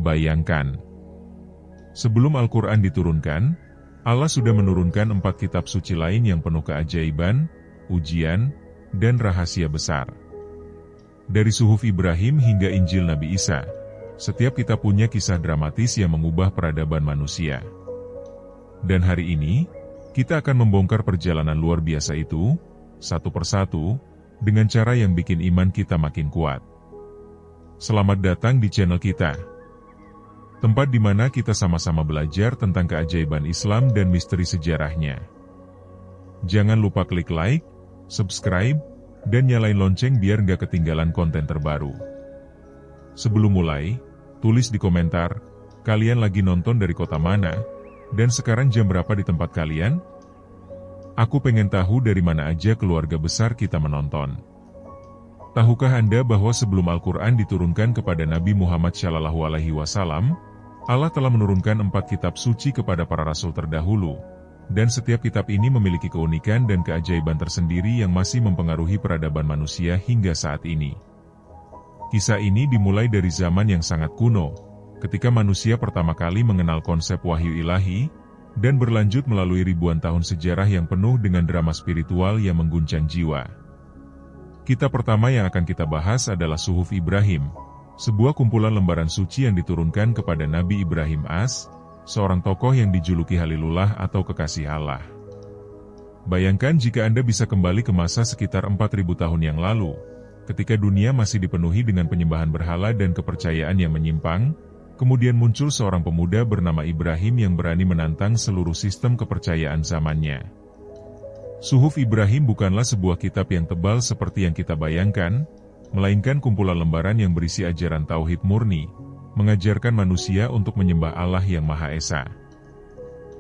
Bayangkan, sebelum Al-Quran diturunkan, Allah sudah menurunkan 4 kitab suci lain yang penuh keajaiban, ujian, dan rahasia besar. Dari Suhuf Ibrahim hingga Injil Nabi Isa, setiap kitab punya kisah dramatis yang mengubah peradaban manusia. Dan hari ini, kita akan membongkar perjalanan luar biasa itu, satu persatu, dengan cara yang bikin iman kita makin kuat. Selamat datang di channel kita, tempat di mana kita sama-sama belajar tentang keajaiban Islam dan misteri sejarahnya. Jangan lupa klik like, subscribe, dan nyalain lonceng biar nggak ketinggalan konten terbaru. Sebelum mulai, tulis di komentar, kalian lagi nonton dari kota mana, dan sekarang jam berapa di tempat kalian? Aku pengen tahu dari mana aja keluarga besar kita menonton. Tahukah Anda bahwa sebelum Al-Quran diturunkan kepada Nabi Muhammad SAW, Allah telah menurunkan 4 kitab suci kepada para rasul terdahulu, dan setiap kitab ini memiliki keunikan dan keajaiban tersendiri yang masih mempengaruhi peradaban manusia hingga saat ini. Kisah ini dimulai dari zaman yang sangat kuno, ketika manusia pertama kali mengenal konsep wahyu ilahi, dan berlanjut melalui ribuan tahun sejarah yang penuh dengan drama spiritual yang mengguncang jiwa. Kitab pertama yang akan kita bahas adalah Suhuf Ibrahim, sebuah kumpulan lembaran suci yang diturunkan kepada Nabi Ibrahim AS, seorang tokoh yang dijuluki Halilullah atau kekasih Allah. Bayangkan jika Anda bisa kembali ke masa sekitar 4000 tahun yang lalu, ketika dunia masih dipenuhi dengan penyembahan berhala dan kepercayaan yang menyimpang, kemudian muncul seorang pemuda bernama Ibrahim yang berani menantang seluruh sistem kepercayaan zamannya. Suhuf Ibrahim bukanlah sebuah kitab yang tebal seperti yang kita bayangkan, melainkan kumpulan lembaran yang berisi ajaran tauhid murni, mengajarkan manusia untuk menyembah Allah yang Maha Esa.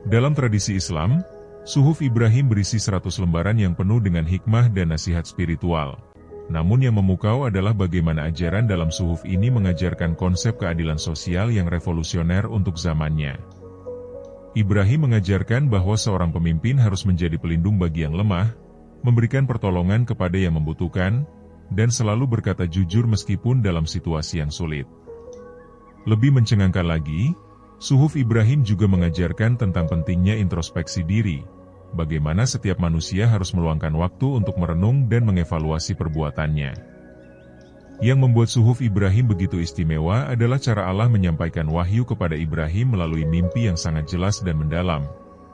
Dalam tradisi Islam, Suhuf Ibrahim berisi 100 lembaran yang penuh dengan hikmah dan nasihat spiritual. Namun yang memukau adalah bagaimana ajaran dalam suhuf ini mengajarkan konsep keadilan sosial yang revolusioner untuk zamannya. Ibrahim mengajarkan bahwa seorang pemimpin harus menjadi pelindung bagi yang lemah, memberikan pertolongan kepada yang membutuhkan, dan selalu berkata jujur meskipun dalam situasi yang sulit. Lebih mencengangkan lagi, Suhuf Ibrahim juga mengajarkan tentang pentingnya introspeksi diri, bagaimana setiap manusia harus meluangkan waktu untuk merenung dan mengevaluasi perbuatannya. Yang membuat Suhuf Ibrahim begitu istimewa adalah cara Allah menyampaikan wahyu kepada Ibrahim melalui mimpi yang sangat jelas dan mendalam,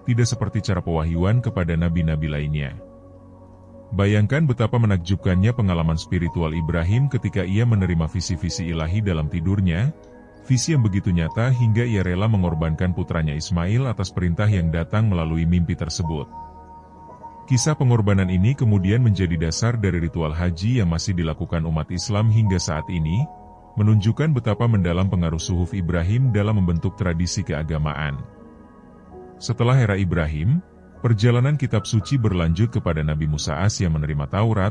tidak seperti cara pewahyuan kepada nabi-nabi lainnya. Bayangkan betapa menakjubkannya pengalaman spiritual Ibrahim ketika ia menerima visi-visi ilahi dalam tidurnya, visi yang begitu nyata hingga ia rela mengorbankan putranya Ismail atas perintah yang datang melalui mimpi tersebut. Kisah pengorbanan ini kemudian menjadi dasar dari ritual haji yang masih dilakukan umat Islam hingga saat ini, menunjukkan betapa mendalam pengaruh Suhuf Ibrahim dalam membentuk tradisi keagamaan. Setelah era Ibrahim, perjalanan kitab suci berlanjut kepada Nabi Musa AS yang menerima Taurat,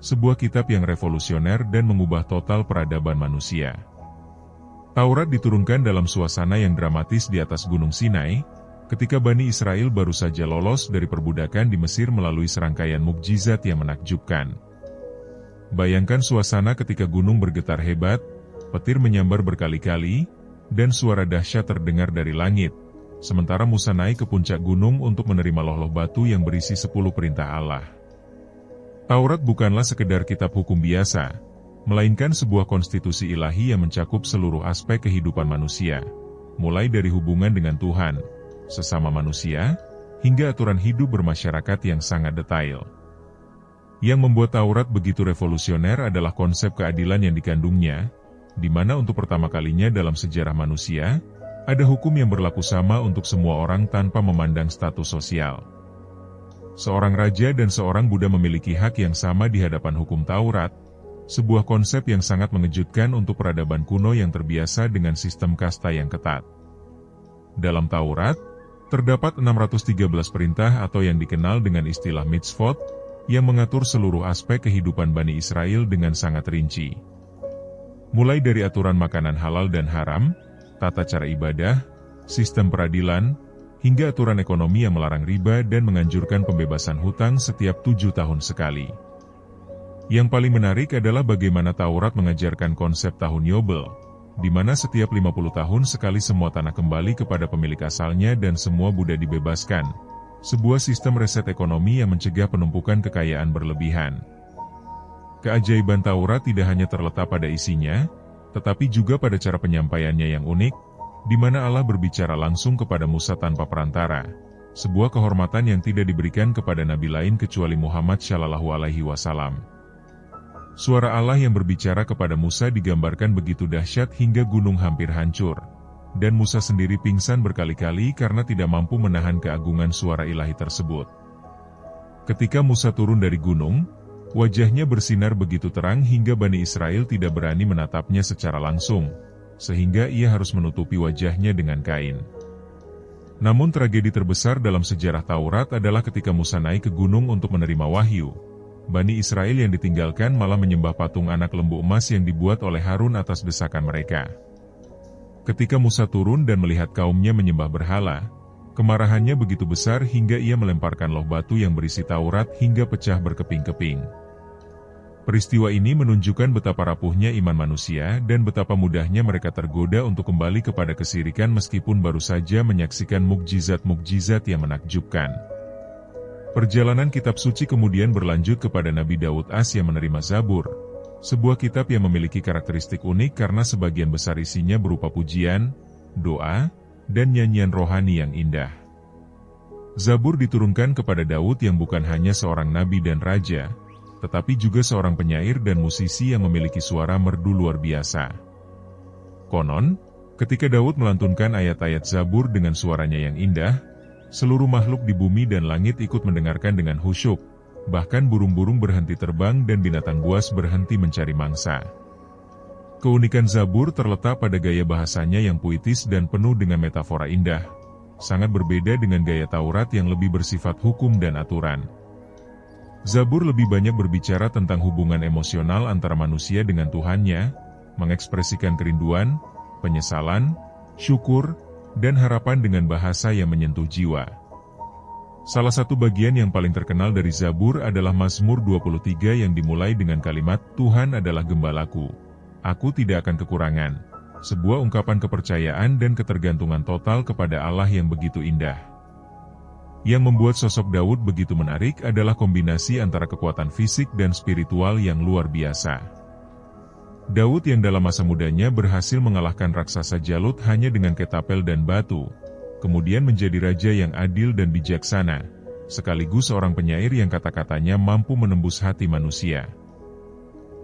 sebuah kitab yang revolusioner dan mengubah total peradaban manusia. Taurat diturunkan dalam suasana yang dramatis di atas Gunung Sinai, ketika Bani Israel baru saja lolos dari perbudakan di Mesir melalui serangkaian mukjizat yang menakjubkan. Bayangkan suasana ketika gunung bergetar hebat, petir menyambar berkali-kali, dan suara dahsyat terdengar dari langit, sementara Musa naik ke puncak gunung untuk menerima loh-loh batu yang berisi 10 perintah Allah. Taurat bukanlah sekedar kitab hukum biasa, melainkan sebuah konstitusi ilahi yang mencakup seluruh aspek kehidupan manusia, mulai dari hubungan dengan Tuhan, sesama manusia, hingga aturan hidup bermasyarakat yang sangat detail. Yang membuat Taurat begitu revolusioner adalah konsep keadilan yang dikandungnya, di mana untuk pertama kalinya dalam sejarah manusia, ada hukum yang berlaku sama untuk semua orang tanpa memandang status sosial. Seorang raja dan seorang budak memiliki hak yang sama di hadapan hukum Taurat, sebuah konsep yang sangat mengejutkan untuk peradaban kuno yang terbiasa dengan sistem kasta yang ketat. Dalam Taurat, terdapat 613 perintah atau yang dikenal dengan istilah mitzvot, yang mengatur seluruh aspek kehidupan Bani Israel dengan sangat rinci. Mulai dari aturan makanan halal dan haram, tata cara ibadah, sistem peradilan, hingga aturan ekonomi yang melarang riba dan menganjurkan pembebasan hutang setiap 7 tahun sekali. Yang paling menarik adalah bagaimana Taurat mengajarkan konsep tahun Yobel, di mana setiap 50 tahun sekali semua tanah kembali kepada pemilik asalnya dan semua budak dibebaskan. Sebuah sistem reset ekonomi yang mencegah penumpukan kekayaan berlebihan. Keajaiban Taurat tidak hanya terletak pada isinya, tetapi juga pada cara penyampaiannya yang unik, di mana Allah berbicara langsung kepada Musa tanpa perantara. Sebuah kehormatan yang tidak diberikan kepada nabi lain kecuali Muhammad Shallallahu Alaihi Wasallam. Suara Allah yang berbicara kepada Musa digambarkan begitu dahsyat hingga gunung hampir hancur, dan Musa sendiri pingsan berkali-kali karena tidak mampu menahan keagungan suara ilahi tersebut. Ketika Musa turun dari gunung, wajahnya bersinar begitu terang hingga Bani Israel tidak berani menatapnya secara langsung, sehingga ia harus menutupi wajahnya dengan kain. Namun tragedi terbesar dalam sejarah Taurat adalah ketika Musa naik ke gunung untuk menerima wahyu. Bani Israel yang ditinggalkan malah menyembah patung anak lembu emas yang dibuat oleh Harun atas desakan mereka. Ketika Musa turun dan melihat kaumnya menyembah berhala, kemarahannya begitu besar hingga ia melemparkan loh batu yang berisi Taurat hingga pecah berkeping-keping. Peristiwa ini menunjukkan betapa rapuhnya iman manusia dan betapa mudahnya mereka tergoda untuk kembali kepada kesirikan meskipun baru saja menyaksikan mukjizat-mukjizat yang menakjubkan. Perjalanan kitab suci kemudian berlanjut kepada Nabi Daud AS yang menerima Zabur, sebuah kitab yang memiliki karakteristik unik karena sebagian besar isinya berupa pujian, doa, dan nyanyian rohani yang indah. Zabur diturunkan kepada Daud yang bukan hanya seorang nabi dan raja, tetapi juga seorang penyair dan musisi yang memiliki suara merdu luar biasa. Konon, ketika Daud melantunkan ayat-ayat Zabur dengan suaranya yang indah, seluruh makhluk di bumi dan langit ikut mendengarkan dengan khusyuk, bahkan burung-burung berhenti terbang dan binatang buas berhenti mencari mangsa. Keunikan Zabur terletak pada gaya bahasanya yang puitis dan penuh dengan metafora indah, sangat berbeda dengan gaya Taurat yang lebih bersifat hukum dan aturan. Zabur lebih banyak berbicara tentang hubungan emosional antara manusia dengan Tuhannya, mengekspresikan kerinduan, penyesalan, syukur, dan harapan dengan bahasa yang menyentuh jiwa. Salah satu bagian yang paling terkenal dari Zabur adalah Mazmur 23 yang dimulai dengan kalimat, Tuhan adalah gembalaku, aku tidak akan kekurangan, sebuah ungkapan kepercayaan dan ketergantungan total kepada Allah yang begitu indah. Yang membuat sosok Daud begitu menarik adalah kombinasi antara kekuatan fisik dan spiritual yang luar biasa. Daud yang dalam masa mudanya berhasil mengalahkan raksasa Jalut hanya dengan ketapel dan batu, kemudian menjadi raja yang adil dan bijaksana, sekaligus seorang penyair yang kata-katanya mampu menembus hati manusia.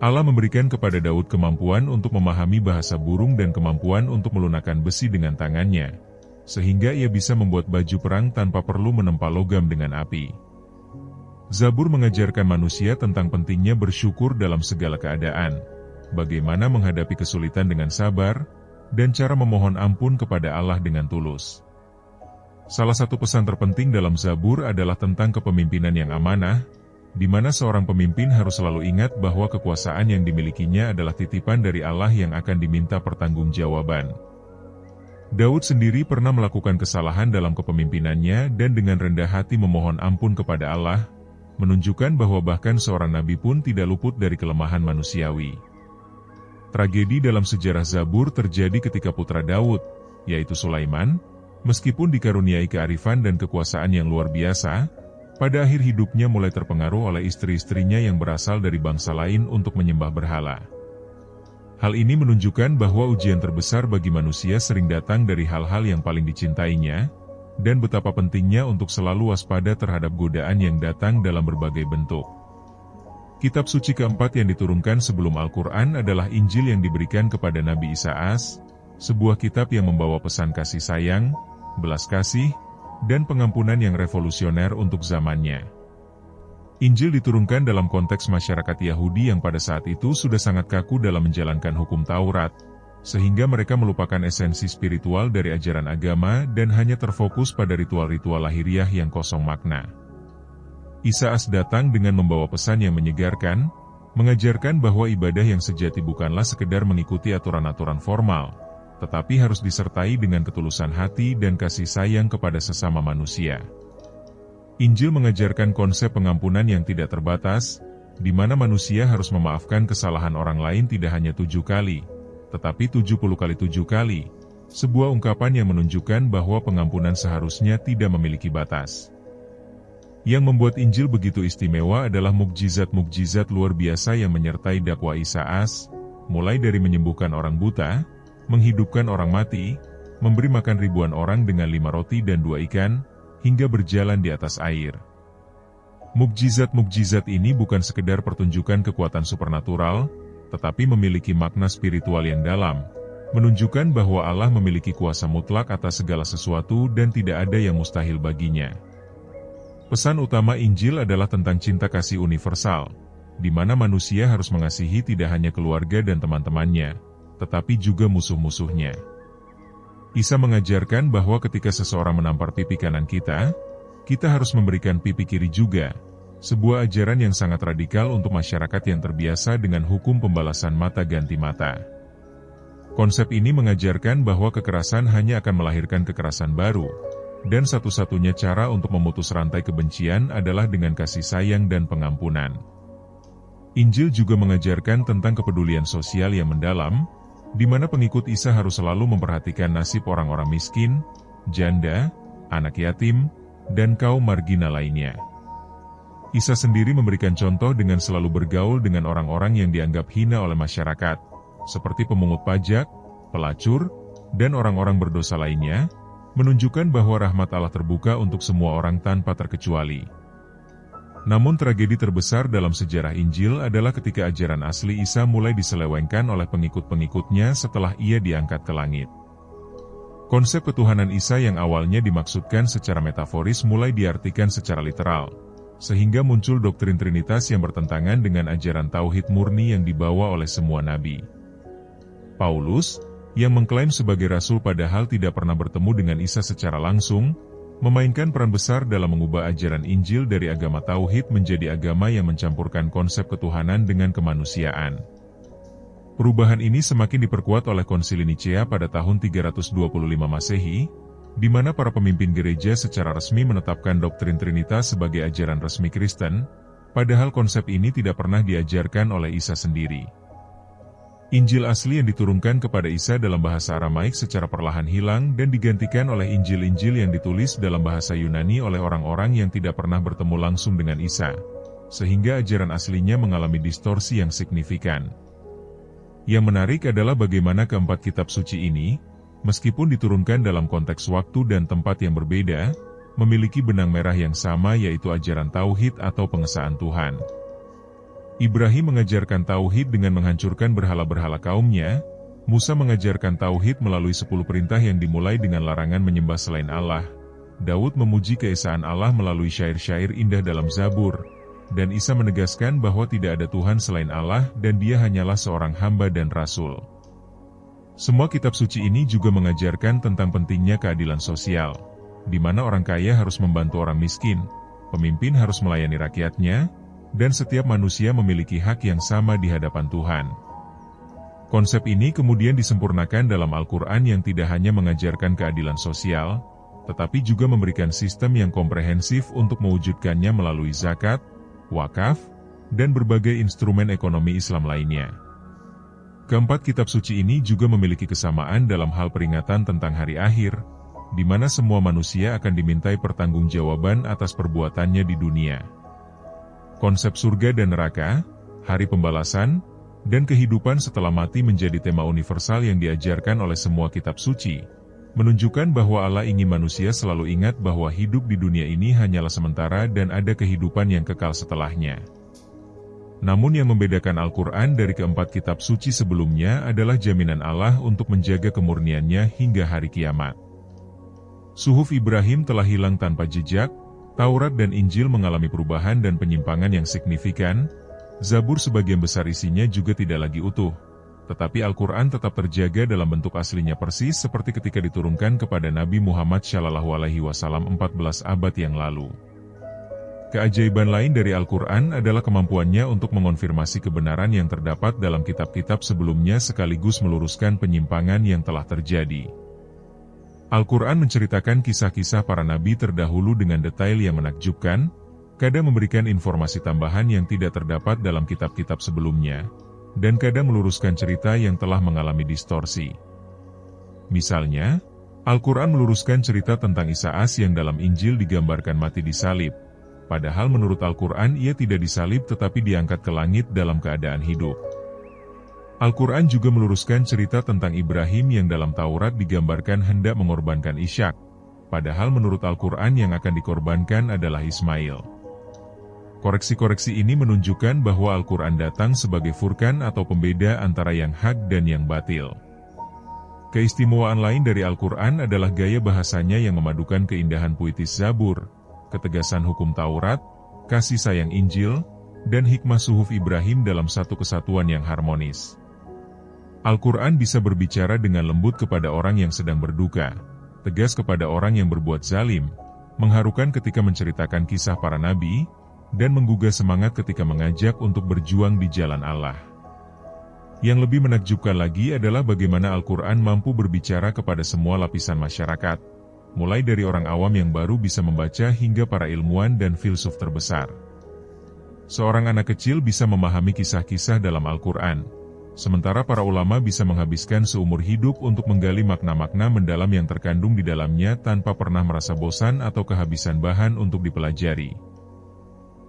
Allah memberikan kepada Daud kemampuan untuk memahami bahasa burung dan kemampuan untuk melunakkan besi dengan tangannya, sehingga ia bisa membuat baju perang tanpa perlu menempa logam dengan api. Zabur mengajarkan manusia tentang pentingnya bersyukur dalam segala keadaan, bagaimana menghadapi kesulitan dengan sabar, dan cara memohon ampun kepada Allah dengan tulus. Salah satu pesan terpenting dalam Zabur adalah tentang kepemimpinan yang amanah, di mana seorang pemimpin harus selalu ingat bahwa kekuasaan yang dimilikinya adalah titipan dari Allah yang akan diminta pertanggungjawaban. Daud sendiri pernah melakukan kesalahan dalam kepemimpinannya dan dengan rendah hati memohon ampun kepada Allah, menunjukkan bahwa bahkan seorang nabi pun tidak luput dari kelemahan manusiawi. Tragedi dalam sejarah Zabur terjadi ketika putra Daud, yaitu Sulaiman, meskipun dikaruniai kearifan dan kekuasaan yang luar biasa, pada akhir hidupnya mulai terpengaruh oleh istri-istrinya yang berasal dari bangsa lain untuk menyembah berhala. Hal ini menunjukkan bahwa ujian terbesar bagi manusia sering datang dari hal-hal yang paling dicintainya, dan betapa pentingnya untuk selalu waspada terhadap godaan yang datang dalam berbagai bentuk. Kitab suci keempat yang diturunkan sebelum Al-Quran adalah Injil yang diberikan kepada Nabi Isa AS, sebuah kitab yang membawa pesan kasih sayang, belas kasih, dan pengampunan yang revolusioner untuk zamannya. Injil diturunkan dalam konteks masyarakat Yahudi yang pada saat itu sudah sangat kaku dalam menjalankan hukum Taurat, sehingga mereka melupakan esensi spiritual dari ajaran agama dan hanya terfokus pada ritual-ritual lahiriah yang kosong makna. Isa AS datang dengan membawa pesan yang menyegarkan, mengajarkan bahwa ibadah yang sejati bukanlah sekedar mengikuti aturan-aturan formal, tetapi harus disertai dengan ketulusan hati dan kasih sayang kepada sesama manusia. Injil mengajarkan konsep pengampunan yang tidak terbatas, di mana manusia harus memaafkan kesalahan orang lain tidak hanya 7 kali, tetapi 70 kali 7 kali, sebuah ungkapan yang menunjukkan bahwa pengampunan seharusnya tidak memiliki batas. Yang membuat Injil begitu istimewa adalah mukjizat-mukjizat luar biasa yang menyertai dakwah Isa As, mulai dari menyembuhkan orang buta, menghidupkan orang mati, memberi makan ribuan orang dengan 5 roti dan 2 ikan, hingga berjalan di atas air. Mukjizat-mukjizat ini bukan sekedar pertunjukan kekuatan supernatural, tetapi memiliki makna spiritual yang dalam, menunjukkan bahwa Allah memiliki kuasa mutlak atas segala sesuatu dan tidak ada yang mustahil baginya. Pesan utama Injil adalah tentang cinta kasih universal, di mana manusia harus mengasihi tidak hanya keluarga dan teman-temannya, tetapi juga musuh-musuhnya. Isa mengajarkan bahwa ketika seseorang menampar pipi kanan kita harus memberikan pipi kiri juga, sebuah ajaran yang sangat radikal untuk masyarakat yang terbiasa dengan hukum pembalasan mata ganti mata. Konsep ini mengajarkan bahwa kekerasan hanya akan melahirkan kekerasan baru, dan satu-satunya cara untuk memutus rantai kebencian adalah dengan kasih sayang dan pengampunan. Injil juga mengajarkan tentang kepedulian sosial yang mendalam, di mana pengikut Isa harus selalu memperhatikan nasib orang-orang miskin, janda, anak yatim, dan kaum marginal lainnya. Isa sendiri memberikan contoh dengan selalu bergaul dengan orang-orang yang dianggap hina oleh masyarakat, seperti pemungut pajak, pelacur, dan orang-orang berdosa lainnya, menunjukkan bahwa rahmat Allah terbuka untuk semua orang tanpa terkecuali. Namun tragedi terbesar dalam sejarah Injil adalah ketika ajaran asli Isa mulai diselewengkan oleh pengikut-pengikutnya setelah ia diangkat ke langit. Konsep ketuhanan Isa yang awalnya dimaksudkan secara metaforis mulai diartikan secara literal, sehingga muncul doktrin Trinitas yang bertentangan dengan ajaran tauhid murni yang dibawa oleh semua nabi. Paulus, yang mengklaim sebagai rasul padahal tidak pernah bertemu dengan Isa secara langsung, memainkan peran besar dalam mengubah ajaran Injil dari agama tauhid menjadi agama yang mencampurkan konsep ketuhanan dengan kemanusiaan. Perubahan ini semakin diperkuat oleh Konsili Nicea pada tahun 325 Masehi, di mana para pemimpin gereja secara resmi menetapkan doktrin Trinitas sebagai ajaran resmi Kristen, padahal konsep ini tidak pernah diajarkan oleh Isa sendiri. Injil asli yang diturunkan kepada Isa dalam bahasa Aramaik secara perlahan hilang dan digantikan oleh Injil-Injil yang ditulis dalam bahasa Yunani oleh orang-orang yang tidak pernah bertemu langsung dengan Isa, sehingga ajaran aslinya mengalami distorsi yang signifikan. Yang menarik adalah bagaimana keempat kitab suci ini, meskipun diturunkan dalam konteks waktu dan tempat yang berbeda, memiliki benang merah yang sama yaitu ajaran tauhid atau pengesaan Tuhan. Ibrahim mengajarkan tauhid dengan menghancurkan berhala-berhala kaumnya, Musa mengajarkan tauhid melalui 10 perintah yang dimulai dengan larangan menyembah selain Allah, Daud memuji keesaan Allah melalui syair-syair indah dalam Zabur, dan Isa menegaskan bahwa tidak ada Tuhan selain Allah dan dia hanyalah seorang hamba dan rasul. Semua kitab suci ini juga mengajarkan tentang pentingnya keadilan sosial, di mana orang kaya harus membantu orang miskin, pemimpin harus melayani rakyatnya, dan setiap manusia memiliki hak yang sama di hadapan Tuhan. Konsep ini kemudian disempurnakan dalam Al-Quran yang tidak hanya mengajarkan keadilan sosial, tetapi juga memberikan sistem yang komprehensif untuk mewujudkannya melalui zakat, wakaf, dan berbagai instrumen ekonomi Islam lainnya. Keempat kitab suci ini juga memiliki kesamaan dalam hal peringatan tentang hari akhir, di mana semua manusia akan dimintai pertanggungjawaban atas perbuatannya di dunia. Konsep surga dan neraka, hari pembalasan, dan kehidupan setelah mati menjadi tema universal yang diajarkan oleh semua kitab suci, menunjukkan bahwa Allah ingin manusia selalu ingat bahwa hidup di dunia ini hanyalah sementara dan ada kehidupan yang kekal setelahnya. Namun yang membedakan Al-Quran dari keempat kitab suci sebelumnya adalah jaminan Allah untuk menjaga kemurniannya hingga hari kiamat. Suhuf Ibrahim telah hilang tanpa jejak, Taurat dan Injil mengalami perubahan dan penyimpangan yang signifikan, Zabur sebagian besar isinya juga tidak lagi utuh, tetapi Al-Quran tetap terjaga dalam bentuk aslinya persis seperti ketika diturunkan kepada Nabi Muhammad SAW 14 abad yang lalu. Keajaiban lain dari Al-Quran adalah kemampuannya untuk mengonfirmasi kebenaran yang terdapat dalam kitab-kitab sebelumnya sekaligus meluruskan penyimpangan yang telah terjadi. Al-Quran menceritakan kisah-kisah para nabi terdahulu dengan detail yang menakjubkan, kadang memberikan informasi tambahan yang tidak terdapat dalam kitab-kitab sebelumnya, dan kadang meluruskan cerita yang telah mengalami distorsi. Misalnya, Al-Quran meluruskan cerita tentang Isa As yang dalam Injil digambarkan mati disalib, padahal menurut Al-Quran ia tidak disalib tetapi diangkat ke langit dalam keadaan hidup. Al-Quran juga meluruskan cerita tentang Ibrahim yang dalam Taurat digambarkan hendak mengorbankan Ishak, padahal menurut Al-Quran yang akan dikorbankan adalah Ismail. Koreksi-koreksi ini menunjukkan bahwa Al-Quran datang sebagai furqan atau pembeda antara yang hak dan yang batil. Keistimewaan lain dari Al-Quran adalah gaya bahasanya yang memadukan keindahan puitis Zabur, ketegasan hukum Taurat, kasih sayang Injil, dan hikmah suhuf Ibrahim dalam satu kesatuan yang harmonis. Al-Quran bisa berbicara dengan lembut kepada orang yang sedang berduka, tegas kepada orang yang berbuat zalim, mengharukan ketika menceritakan kisah para nabi, dan menggugah semangat ketika mengajak untuk berjuang di jalan Allah. Yang lebih menakjubkan lagi adalah bagaimana Al-Quran mampu berbicara kepada semua lapisan masyarakat, mulai dari orang awam yang baru bisa membaca hingga para ilmuwan dan filsuf terbesar. Seorang anak kecil bisa memahami kisah-kisah dalam Al-Quran, sementara para ulama bisa menghabiskan seumur hidup untuk menggali makna-makna mendalam yang terkandung di dalamnya tanpa pernah merasa bosan atau kehabisan bahan untuk dipelajari.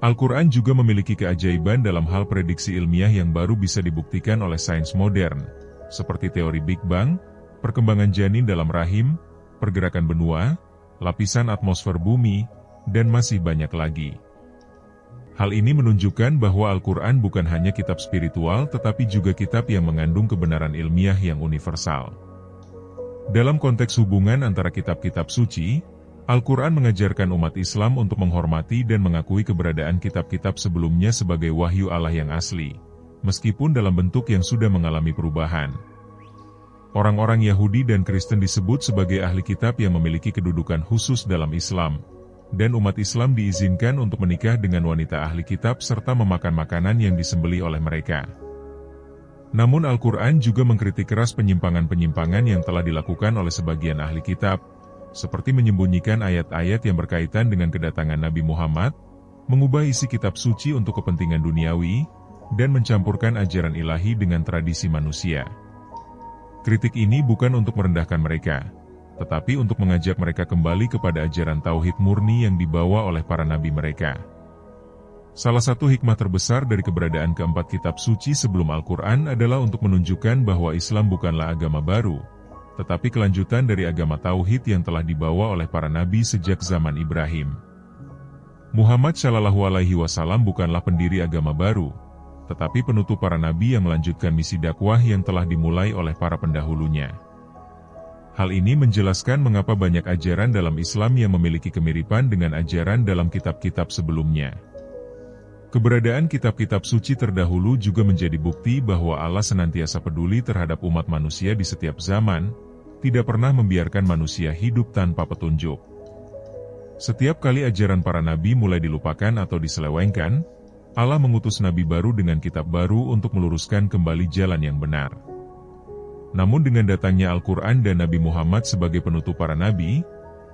Al-Quran juga memiliki keajaiban dalam hal prediksi ilmiah yang baru bisa dibuktikan oleh sains modern, seperti teori Big Bang, perkembangan janin dalam rahim, pergerakan benua, lapisan atmosfer bumi, dan masih banyak lagi. Hal ini menunjukkan bahwa Al-Quran bukan hanya kitab spiritual tetapi juga kitab yang mengandung kebenaran ilmiah yang universal. Dalam konteks hubungan antara kitab-kitab suci, Al-Quran mengajarkan umat Islam untuk menghormati dan mengakui keberadaan kitab-kitab sebelumnya sebagai wahyu Allah yang asli, meskipun dalam bentuk yang sudah mengalami perubahan. Orang-orang Yahudi dan Kristen disebut sebagai ahli kitab yang memiliki kedudukan khusus dalam Islam, dan umat Islam diizinkan untuk menikah dengan wanita ahli kitab serta memakan makanan yang disembelih oleh mereka. Namun Al-Quran juga mengkritik keras penyimpangan-penyimpangan yang telah dilakukan oleh sebagian ahli kitab, seperti menyembunyikan ayat-ayat yang berkaitan dengan kedatangan Nabi Muhammad, mengubah isi kitab suci untuk kepentingan duniawi, dan mencampurkan ajaran ilahi dengan tradisi manusia. Kritik ini bukan untuk merendahkan mereka, tetapi untuk mengajak mereka kembali kepada ajaran tauhid murni yang dibawa oleh para nabi mereka. Salah satu hikmah terbesar dari keberadaan keempat kitab suci sebelum Al-Quran adalah untuk menunjukkan bahwa Islam bukanlah agama baru, tetapi kelanjutan dari agama tauhid yang telah dibawa oleh para nabi sejak zaman Ibrahim. Muhammad Shallallahu Alaihi Wasallam bukanlah pendiri agama baru, tetapi penutup para nabi yang melanjutkan misi dakwah yang telah dimulai oleh para pendahulunya. Hal ini menjelaskan mengapa banyak ajaran dalam Islam yang memiliki kemiripan dengan ajaran dalam kitab-kitab sebelumnya. Keberadaan kitab-kitab suci terdahulu juga menjadi bukti bahwa Allah senantiasa peduli terhadap umat manusia di setiap zaman, tidak pernah membiarkan manusia hidup tanpa petunjuk. Setiap kali ajaran para nabi mulai dilupakan atau diselewengkan, Allah mengutus nabi baru dengan kitab baru untuk meluruskan kembali jalan yang benar. Namun dengan datangnya Al-Quran dan Nabi Muhammad sebagai penutup para nabi,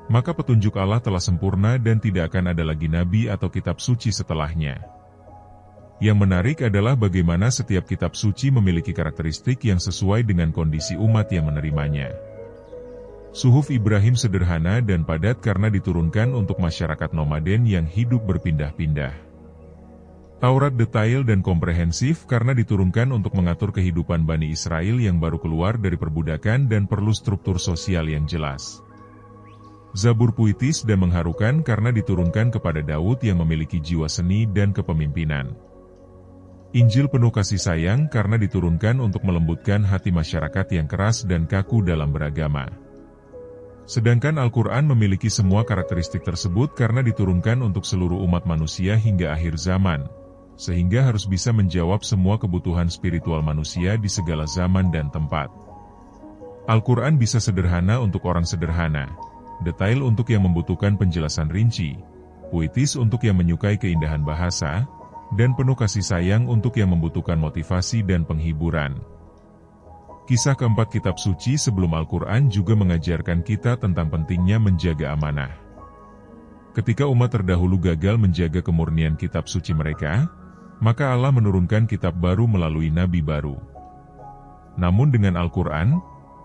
maka petunjuk Allah telah sempurna dan tidak akan ada lagi nabi atau kitab suci setelahnya. Yang menarik adalah bagaimana setiap kitab suci memiliki karakteristik yang sesuai dengan kondisi umat yang menerimanya. Suhuf Ibrahim sederhana dan padat karena diturunkan untuk masyarakat nomaden yang hidup berpindah-pindah. Taurat detail dan komprehensif karena diturunkan untuk mengatur kehidupan Bani Israel yang baru keluar dari perbudakan dan perlu struktur sosial yang jelas. Zabur puitis dan mengharukan karena diturunkan kepada Daud yang memiliki jiwa seni dan kepemimpinan. Injil penuh kasih sayang karena diturunkan untuk melembutkan hati masyarakat yang keras dan kaku dalam beragama. Sedangkan Al-Quran memiliki semua karakteristik tersebut karena diturunkan untuk seluruh umat manusia hingga akhir zaman, sehingga harus bisa menjawab semua kebutuhan spiritual manusia di segala zaman dan tempat. Al-Quran bisa sederhana untuk orang sederhana, detail untuk yang membutuhkan penjelasan rinci, puitis untuk yang menyukai keindahan bahasa, dan penuh kasih sayang untuk yang membutuhkan motivasi dan penghiburan. Kisah keempat kitab suci sebelum Al-Quran juga mengajarkan kita tentang pentingnya menjaga amanah. Ketika umat terdahulu gagal menjaga kemurnian kitab suci mereka, maka Allah menurunkan kitab baru melalui nabi baru. Namun dengan Al-Quran,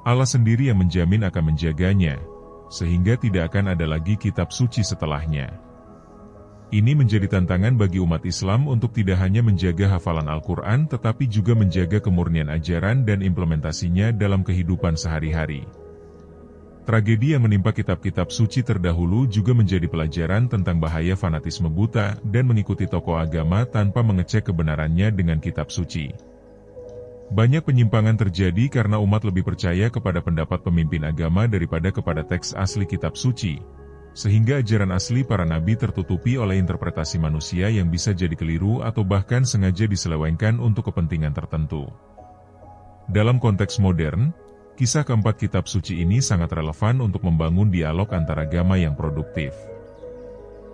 Allah sendiri yang menjamin akan menjaganya, sehingga tidak akan ada lagi kitab suci setelahnya. Ini menjadi tantangan bagi umat Islam untuk tidak hanya menjaga hafalan Al-Quran tetapi juga menjaga kemurnian ajaran dan implementasinya dalam kehidupan sehari-hari. Tragedi yang menimpa kitab-kitab suci terdahulu juga menjadi pelajaran tentang bahaya fanatisme buta dan mengikuti tokoh agama tanpa mengecek kebenarannya dengan kitab suci. Banyak penyimpangan terjadi karena umat lebih percaya kepada pendapat pemimpin agama daripada kepada teks asli kitab suci, sehingga ajaran asli para nabi tertutupi oleh interpretasi manusia yang bisa jadi keliru atau bahkan sengaja diselewengkan untuk kepentingan tertentu. Dalam konteks modern, kisah keempat kitab suci ini sangat relevan untuk membangun dialog antar agama yang produktif.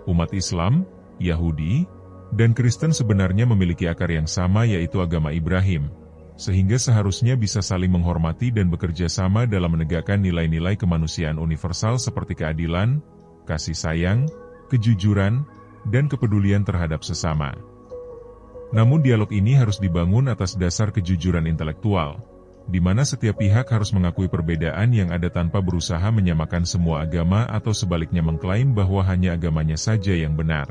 Umat Islam, Yahudi, dan Kristen sebenarnya memiliki akar yang sama yaitu agama Ibrahim, sehingga seharusnya bisa saling menghormati dan bekerja sama dalam menegakkan nilai-nilai kemanusiaan universal seperti keadilan, kasih sayang, kejujuran, dan kepedulian terhadap sesama. Namun dialog ini harus dibangun atas dasar kejujuran intelektual, di mana setiap pihak harus mengakui perbedaan yang ada tanpa berusaha menyamakan semua agama atau sebaliknya mengklaim bahwa hanya agamanya saja yang benar.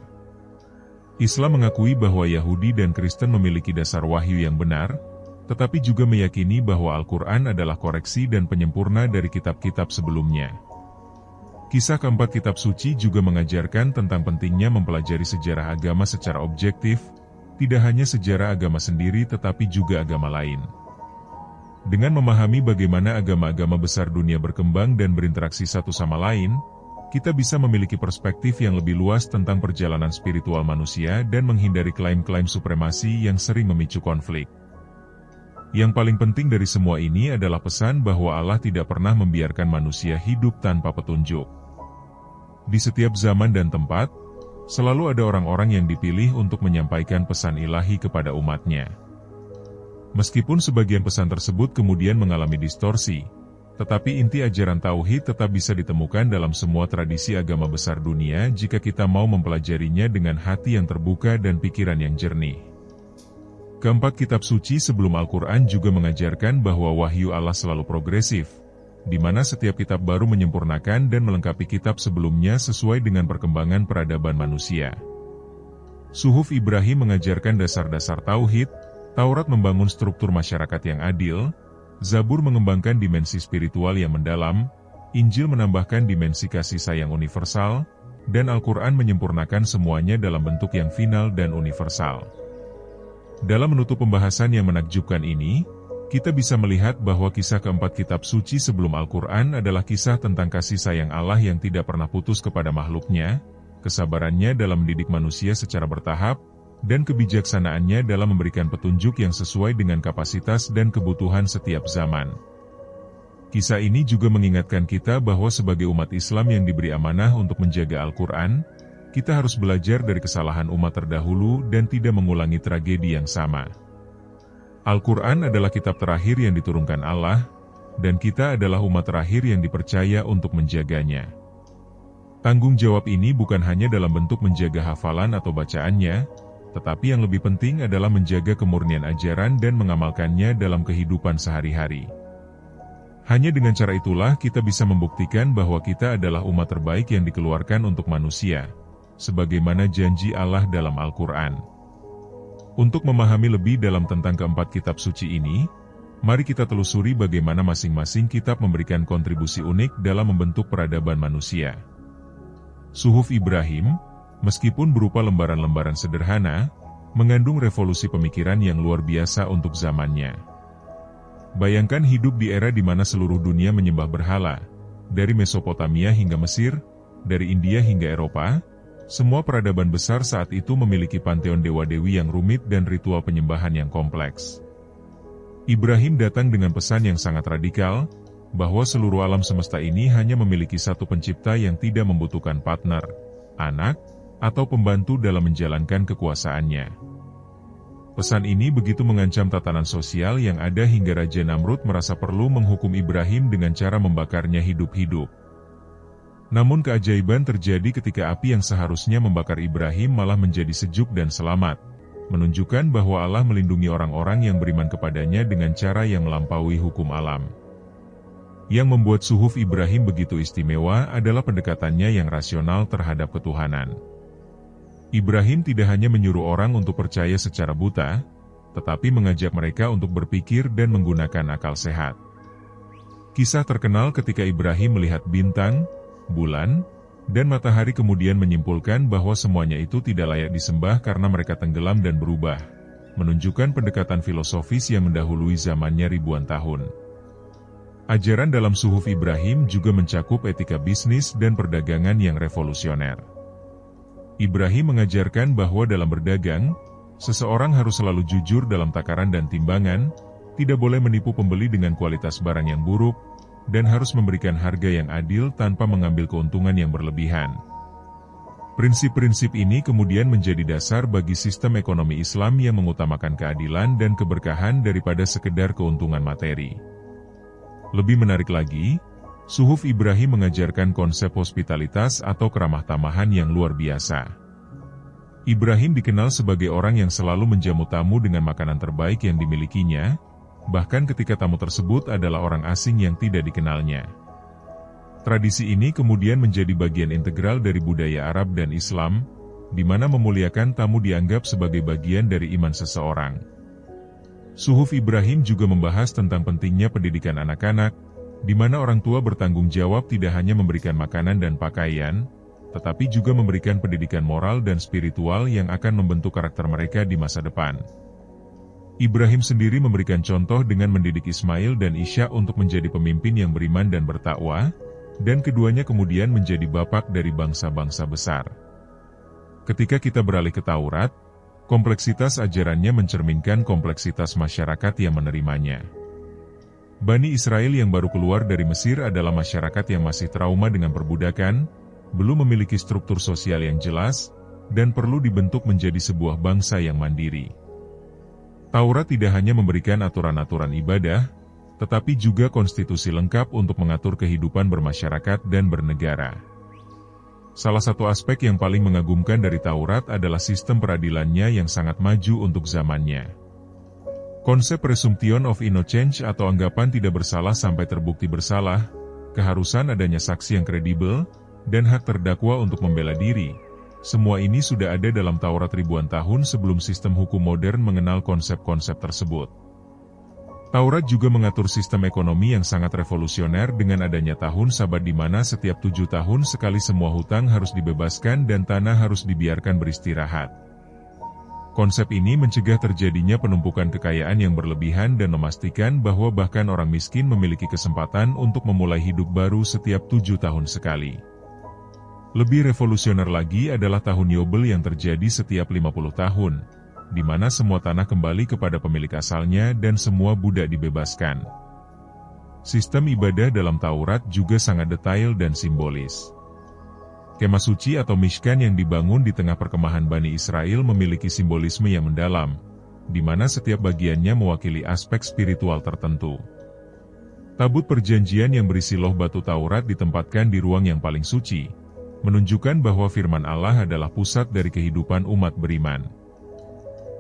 Islam mengakui bahwa Yahudi dan Kristen memiliki dasar wahyu yang benar, tetapi juga meyakini bahwa Al-Quran adalah koreksi dan penyempurna dari kitab-kitab sebelumnya. Kisah keempat kitab suci juga mengajarkan tentang pentingnya mempelajari sejarah agama secara objektif, tidak hanya sejarah agama sendiri tetapi juga agama lain. Dengan memahami bagaimana agama-agama besar dunia berkembang dan berinteraksi satu sama lain, kita bisa memiliki perspektif yang lebih luas tentang perjalanan spiritual manusia dan menghindari klaim-klaim supremasi yang sering memicu konflik. Yang paling penting dari semua ini adalah pesan bahwa Allah tidak pernah membiarkan manusia hidup tanpa petunjuk. Di setiap zaman dan tempat, selalu ada orang-orang yang dipilih untuk menyampaikan pesan ilahi kepada umatnya. Meskipun sebagian pesan tersebut kemudian mengalami distorsi, tetapi inti ajaran tauhid tetap bisa ditemukan dalam semua tradisi agama besar dunia jika kita mau mempelajarinya dengan hati yang terbuka dan pikiran yang jernih. Keempat kitab suci sebelum Al-Quran juga mengajarkan bahwa wahyu Allah selalu progresif, di mana setiap kitab baru menyempurnakan dan melengkapi kitab sebelumnya sesuai dengan perkembangan peradaban manusia. Suhuf Ibrahim mengajarkan dasar-dasar tauhid, Taurat membangun struktur masyarakat yang adil, Zabur mengembangkan dimensi spiritual yang mendalam, Injil menambahkan dimensi kasih sayang universal, dan Al-Quran menyempurnakan semuanya dalam bentuk yang final dan universal. Dalam menutup pembahasan yang menakjubkan ini, kita bisa melihat bahwa kisah keempat kitab suci sebelum Al-Quran adalah kisah tentang kasih sayang Allah yang tidak pernah putus kepada makhluknya, kesabarannya dalam mendidik manusia secara bertahap, dan kebijaksanaannya dalam memberikan petunjuk yang sesuai dengan kapasitas dan kebutuhan setiap zaman. Kisah ini juga mengingatkan kita bahwa sebagai umat Islam yang diberi amanah untuk menjaga Al-Quran, kita harus belajar dari kesalahan umat terdahulu dan tidak mengulangi tragedi yang sama. Al-Quran adalah kitab terakhir yang diturunkan Allah, dan kita adalah umat terakhir yang dipercaya untuk menjaganya. Tanggung jawab ini bukan hanya dalam bentuk menjaga hafalan atau bacaannya, tetapi yang lebih penting adalah menjaga kemurnian ajaran dan mengamalkannya dalam kehidupan sehari-hari. Hanya dengan cara itulah kita bisa membuktikan bahwa kita adalah umat terbaik yang dikeluarkan untuk manusia, sebagaimana janji Allah dalam Al-Quran. Untuk memahami lebih dalam tentang keempat kitab suci ini, mari kita telusuri bagaimana masing-masing kitab memberikan kontribusi unik dalam membentuk peradaban manusia. Suhuf Ibrahim, meskipun berupa lembaran-lembaran sederhana, mengandung revolusi pemikiran yang luar biasa untuk zamannya. Bayangkan hidup di era di mana seluruh dunia menyembah berhala, dari Mesopotamia hingga Mesir, dari India hingga Eropa. Semua peradaban besar saat itu memiliki panteon dewa-dewi yang rumit dan ritual penyembahan yang kompleks. Ibrahim datang dengan pesan yang sangat radikal, bahwa seluruh alam semesta ini hanya memiliki satu pencipta yang tidak membutuhkan partner, anak, atau pembantu dalam menjalankan kekuasaannya. Pesan ini begitu mengancam tatanan sosial yang ada hingga Raja Namrud merasa perlu menghukum Ibrahim dengan cara membakarnya hidup-hidup. Namun keajaiban terjadi ketika api yang seharusnya membakar Ibrahim malah menjadi sejuk dan selamat, menunjukkan bahwa Allah melindungi orang-orang yang beriman kepadanya dengan cara yang melampaui hukum alam. Yang membuat Suhuf Ibrahim begitu istimewa adalah pendekatannya yang rasional terhadap ketuhanan. Ibrahim tidak hanya menyuruh orang untuk percaya secara buta, tetapi mengajak mereka untuk berpikir dan menggunakan akal sehat. Kisah terkenal ketika Ibrahim melihat bintang, bulan, dan matahari kemudian menyimpulkan bahwa semuanya itu tidak layak disembah karena mereka tenggelam dan berubah, menunjukkan pendekatan filosofis yang mendahului zamannya ribuan tahun. Ajaran dalam Suhuf Ibrahim juga mencakup etika bisnis dan perdagangan yang revolusioner. Ibrahim mengajarkan bahwa dalam berdagang, seseorang harus selalu jujur dalam takaran dan timbangan, tidak boleh menipu pembeli dengan kualitas barang yang buruk, dan harus memberikan harga yang adil tanpa mengambil keuntungan yang berlebihan. Prinsip-prinsip ini kemudian menjadi dasar bagi sistem ekonomi Islam yang mengutamakan keadilan dan keberkahan daripada sekedar keuntungan materi. Lebih menarik lagi, Suhuf Ibrahim mengajarkan konsep hospitalitas atau keramah tamahan yang luar biasa. Ibrahim dikenal sebagai orang yang selalu menjamu tamu dengan makanan terbaik yang dimilikinya, bahkan ketika tamu tersebut adalah orang asing yang tidak dikenalnya. Tradisi ini kemudian menjadi bagian integral dari budaya Arab dan Islam, di mana memuliakan tamu dianggap sebagai bagian dari iman seseorang. Suhuf Ibrahim juga membahas tentang pentingnya pendidikan anak-anak, di mana orang tua bertanggung jawab tidak hanya memberikan makanan dan pakaian, tetapi juga memberikan pendidikan moral dan spiritual yang akan membentuk karakter mereka di masa depan. Ibrahim sendiri memberikan contoh dengan mendidik Ismail dan Ishak untuk menjadi pemimpin yang beriman dan bertakwa, dan keduanya kemudian menjadi bapak dari bangsa-bangsa besar. Ketika kita beralih ke Taurat, kompleksitas ajarannya mencerminkan kompleksitas masyarakat yang menerimanya. Bani Israel yang baru keluar dari Mesir adalah masyarakat yang masih trauma dengan perbudakan, belum memiliki struktur sosial yang jelas, dan perlu dibentuk menjadi sebuah bangsa yang mandiri. Taurat tidak hanya memberikan aturan-aturan ibadah, tetapi juga konstitusi lengkap untuk mengatur kehidupan bermasyarakat dan bernegara. Salah satu aspek yang paling mengagumkan dari Taurat adalah sistem peradilannya yang sangat maju untuk zamannya. Konsep presumption of innocence atau anggapan tidak bersalah sampai terbukti bersalah, keharusan adanya saksi yang kredibel, dan hak terdakwa untuk membela diri. Semua ini sudah ada dalam Taurat ribuan tahun sebelum sistem hukum modern mengenal konsep-konsep tersebut. Taurat juga mengatur sistem ekonomi yang sangat revolusioner dengan adanya tahun Sabat di mana setiap 7 tahun sekali semua hutang harus dibebaskan dan tanah harus dibiarkan beristirahat. Konsep ini mencegah terjadinya penumpukan kekayaan yang berlebihan dan memastikan bahwa bahkan orang miskin memiliki kesempatan untuk memulai hidup baru setiap 7 tahun sekali. Lebih revolusioner lagi adalah tahun Yobel yang terjadi setiap 50 tahun. Di mana semua tanah kembali kepada pemilik asalnya dan semua budak dibebaskan. Sistem ibadah dalam Taurat juga sangat detail dan simbolis. Kemah suci atau Mishkan yang dibangun di tengah perkemahan Bani Israel memiliki simbolisme yang mendalam, di mana setiap bagiannya mewakili aspek spiritual tertentu. Tabut perjanjian yang berisi loh batu Taurat ditempatkan di ruang yang paling suci, menunjukkan bahwa firman Allah adalah pusat dari kehidupan umat beriman.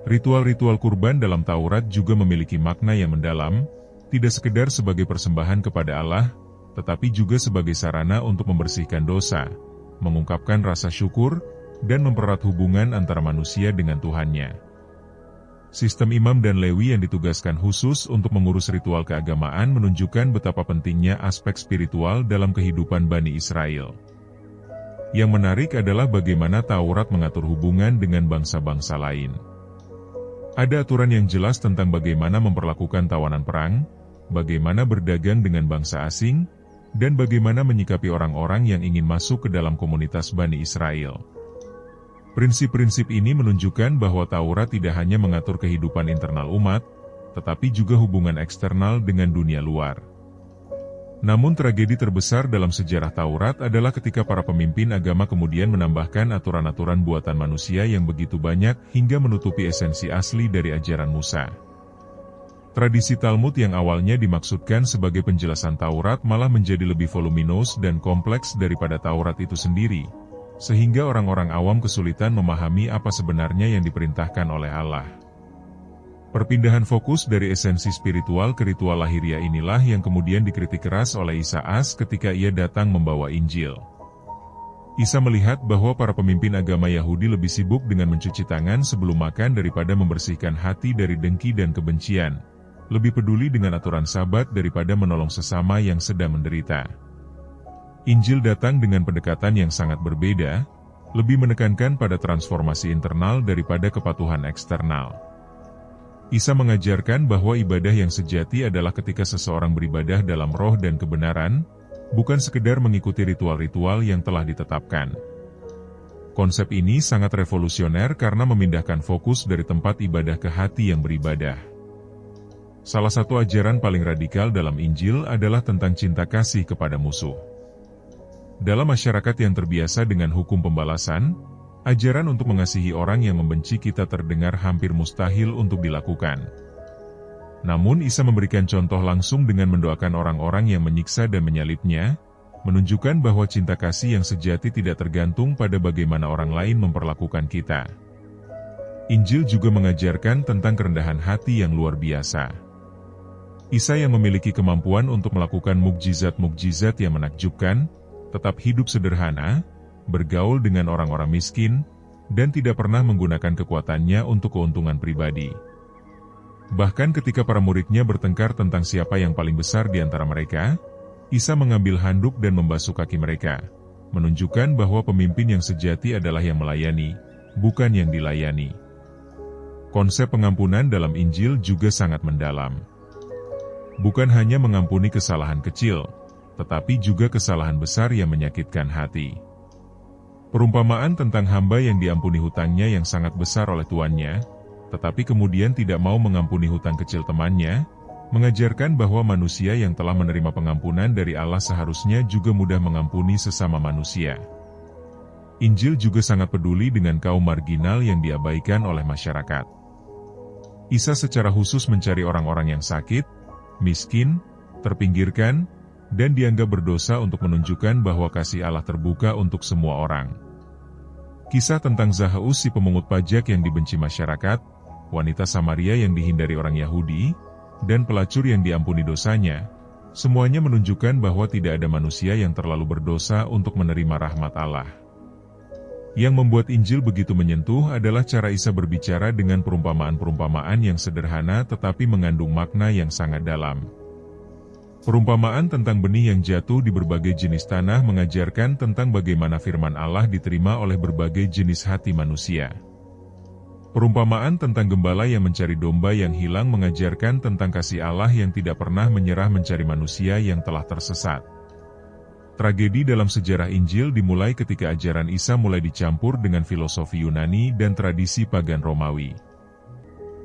Ritual-ritual kurban dalam Taurat juga memiliki makna yang mendalam, tidak sekedar sebagai persembahan kepada Allah, tetapi juga sebagai sarana untuk membersihkan dosa, mengungkapkan rasa syukur, dan mempererat hubungan antara manusia dengan Tuhannya. Sistem imam dan lewi yang ditugaskan khusus untuk mengurus ritual keagamaan menunjukkan betapa pentingnya aspek spiritual dalam kehidupan Bani Israel. Yang menarik adalah bagaimana Taurat mengatur hubungan dengan bangsa-bangsa lain. Ada aturan yang jelas tentang bagaimana memperlakukan tawanan perang, bagaimana berdagang dengan bangsa asing, dan bagaimana menyikapi orang-orang yang ingin masuk ke dalam komunitas Bani Israel. Prinsip-prinsip ini menunjukkan bahwa Taurat tidak hanya mengatur kehidupan internal umat, tetapi juga hubungan eksternal dengan dunia luar. Namun tragedi terbesar dalam sejarah Taurat adalah ketika para pemimpin agama kemudian menambahkan aturan-aturan buatan manusia yang begitu banyak hingga menutupi esensi asli dari ajaran Musa. Tradisi Talmud yang awalnya dimaksudkan sebagai penjelasan Taurat malah menjadi lebih voluminous dan kompleks daripada Taurat itu sendiri, sehingga orang-orang awam kesulitan memahami apa sebenarnya yang diperintahkan oleh Allah. Perpindahan fokus dari esensi spiritual ke ritual lahiriah inilah yang kemudian dikritik keras oleh Isa As ketika ia datang membawa Injil. Isa melihat bahwa para pemimpin agama Yahudi lebih sibuk dengan mencuci tangan sebelum makan daripada membersihkan hati dari dengki dan kebencian, lebih peduli dengan aturan Sabat daripada menolong sesama yang sedang menderita. Injil datang dengan pendekatan yang sangat berbeda, lebih menekankan pada transformasi internal daripada kepatuhan eksternal. Isa mengajarkan bahwa ibadah yang sejati adalah ketika seseorang beribadah dalam roh dan kebenaran, bukan sekedar mengikuti ritual-ritual yang telah ditetapkan. Konsep ini sangat revolusioner karena memindahkan fokus dari tempat ibadah ke hati yang beribadah. Salah satu ajaran paling radikal dalam Injil adalah tentang cinta kasih kepada musuh. Dalam masyarakat yang terbiasa dengan hukum pembalasan, ajaran untuk mengasihi orang yang membenci kita terdengar hampir mustahil untuk dilakukan. Namun Isa memberikan contoh langsung dengan mendoakan orang-orang yang menyiksa dan menyalibnya, menunjukkan bahwa cinta kasih yang sejati tidak tergantung pada bagaimana orang lain memperlakukan kita. Injil juga mengajarkan tentang kerendahan hati yang luar biasa. Isa yang memiliki kemampuan untuk melakukan mukjizat-mukjizat yang menakjubkan, tetap hidup sederhana, bergaul dengan orang-orang miskin, dan tidak pernah menggunakan kekuatannya untuk keuntungan pribadi. Bahkan ketika para muridnya bertengkar tentang siapa yang paling besar di antara mereka, Isa mengambil handuk dan membasuh kaki mereka, menunjukkan bahwa pemimpin yang sejati adalah yang melayani, bukan yang dilayani. Konsep pengampunan dalam Injil juga sangat mendalam. Bukan hanya mengampuni kesalahan kecil, tetapi juga kesalahan besar yang menyakitkan hati. Perumpamaan tentang hamba yang diampuni hutangnya yang sangat besar oleh tuannya, tetapi kemudian tidak mau mengampuni hutang kecil temannya, mengajarkan bahwa manusia yang telah menerima pengampunan dari Allah seharusnya juga mudah mengampuni sesama manusia. Injil juga sangat peduli dengan kaum marginal yang diabaikan oleh masyarakat. Isa secara khusus mencari orang-orang yang sakit, miskin, terpinggirkan, dan dianggap berdosa untuk menunjukkan bahwa kasih Allah terbuka untuk semua orang. Kisah tentang Zakheus si pemungut pajak yang dibenci masyarakat, wanita Samaria yang dihindari orang Yahudi, dan pelacur yang diampuni dosanya, semuanya menunjukkan bahwa tidak ada manusia yang terlalu berdosa untuk menerima rahmat Allah. Yang membuat Injil begitu menyentuh adalah cara Isa berbicara dengan perumpamaan-perumpamaan yang sederhana tetapi mengandung makna yang sangat dalam. Perumpamaan tentang benih yang jatuh di berbagai jenis tanah mengajarkan tentang bagaimana firman Allah diterima oleh berbagai jenis hati manusia. Perumpamaan tentang gembala yang mencari domba yang hilang mengajarkan tentang kasih Allah yang tidak pernah menyerah mencari manusia yang telah tersesat. Tragedi dalam sejarah Injil dimulai ketika ajaran Isa mulai dicampur dengan filosofi Yunani dan tradisi pagan Romawi.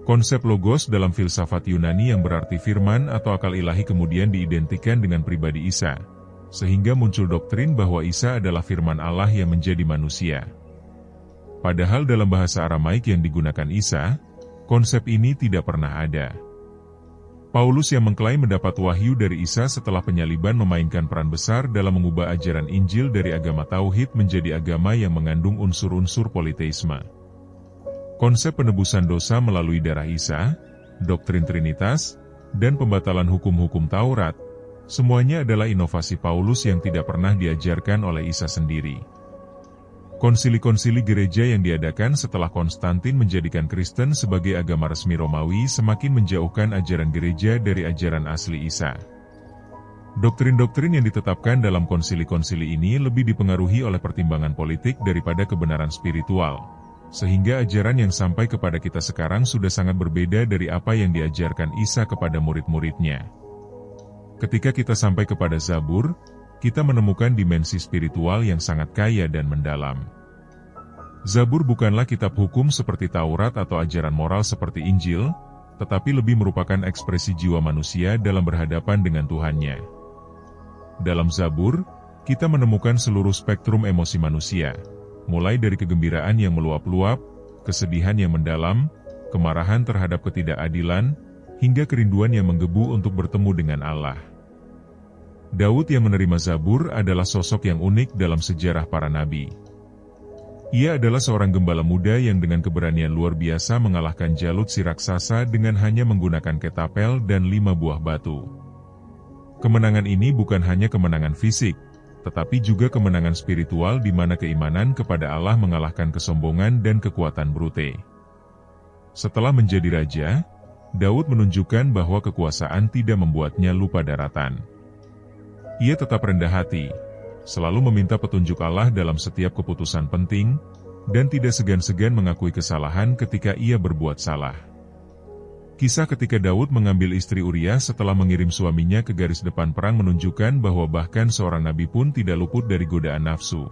Konsep logos dalam filsafat Yunani yang berarti firman atau akal ilahi kemudian diidentikan dengan pribadi Isa, sehingga muncul doktrin bahwa Isa adalah firman Allah yang menjadi manusia. Padahal dalam bahasa Aramaik yang digunakan Isa, konsep ini tidak pernah ada. Paulus yang mengklaim mendapat wahyu dari Isa setelah penyaliban memainkan peran besar dalam mengubah ajaran Injil dari agama Tauhid menjadi agama yang mengandung unsur-unsur politeisme. Konsep penebusan dosa melalui darah Isa, doktrin Trinitas, dan pembatalan hukum-hukum Taurat, semuanya adalah inovasi Paulus yang tidak pernah diajarkan oleh Isa sendiri. Konsili-konsili gereja yang diadakan setelah Konstantin menjadikan Kristen sebagai agama resmi Romawi semakin menjauhkan ajaran gereja dari ajaran asli Isa. Doktrin-doktrin yang ditetapkan dalam konsili-konsili ini lebih dipengaruhi oleh pertimbangan politik daripada kebenaran spiritual, sehingga ajaran yang sampai kepada kita sekarang sudah sangat berbeda dari apa yang diajarkan Isa kepada murid-muridnya. Ketika kita sampai kepada Zabur, kita menemukan dimensi spiritual yang sangat kaya dan mendalam. Zabur bukanlah kitab hukum seperti Taurat atau ajaran moral seperti Injil, tetapi lebih merupakan ekspresi jiwa manusia dalam berhadapan dengan Tuhannya. Dalam Zabur, kita menemukan seluruh spektrum emosi manusia, mulai dari kegembiraan yang meluap-luap, kesedihan yang mendalam, kemarahan terhadap ketidakadilan, hingga kerinduan yang menggebu untuk bertemu dengan Allah. Daud yang menerima Zabur adalah sosok yang unik dalam sejarah para nabi. Ia adalah seorang gembala muda yang dengan keberanian luar biasa mengalahkan Jalut si raksasa dengan hanya menggunakan ketapel dan 5 buah batu. Kemenangan ini bukan hanya kemenangan fisik, tetapi juga kemenangan spiritual di mana keimanan kepada Allah mengalahkan kesombongan dan kekuatan brute. Setelah menjadi raja, Daud menunjukkan bahwa kekuasaan tidak membuatnya lupa daratan. Ia tetap rendah hati, selalu meminta petunjuk Allah dalam setiap keputusan penting, dan tidak segan-segan mengakui kesalahan ketika ia berbuat salah. Kisah ketika Daud mengambil istri Uria setelah mengirim suaminya ke garis depan perang menunjukkan bahwa bahkan seorang nabi pun tidak luput dari godaan nafsu.